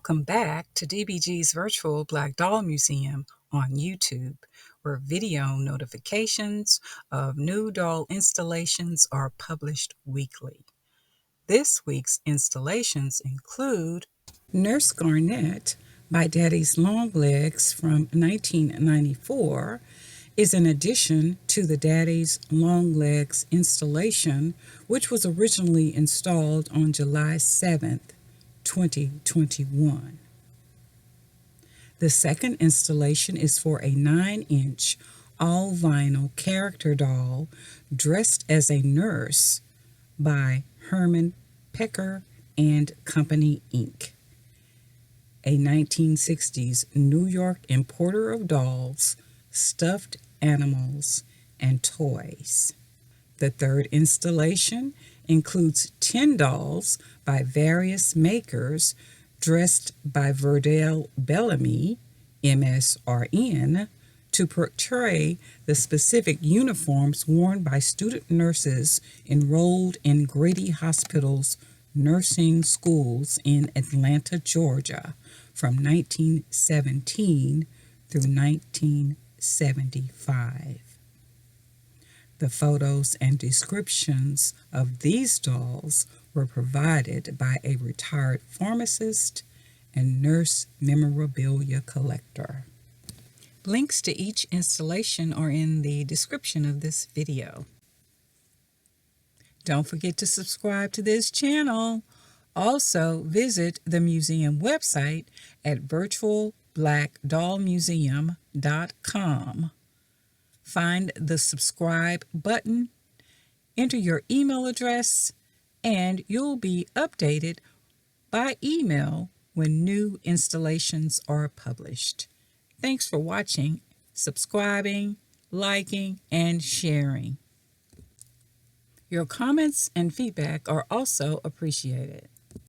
Welcome back to DeeBeeGee's Virtual Black Doll Museum on YouTube, where video notifications of new doll installations are published weekly. This week's installations include Nurse Garnett by Daddy's Longlegs from 1994 is an addition to the Daddy's Longlegs installation, which was originally installed on July 7th, 2021. The second installation is for a 9-inch all-vinyl character doll dressed as a nurse by Herman, Pecker and Company, Inc., a 1960s New York importer of dolls, stuffed animals, and toys. The third installation includes 10 dolls by various makers dressed by Verdell Bellamy, MSRN, to portray the specific uniforms worn by student nurses enrolled in Grady Hospital's nursing schools in Atlanta, Georgia, from 1917 through 1975. The photos and descriptions of these dolls were provided by a retired pharmacist and nurse memorabilia collector. Links to each installation are in the description of this video. Don't forget to subscribe to this channel. Also, visit the museum website at virtualblackdollmuseum.com. Find the subscribe button, enter your email address, and you'll be updated by email when new installations are published. Thanks for watching, subscribing, liking, and sharing. Your comments and feedback are also appreciated.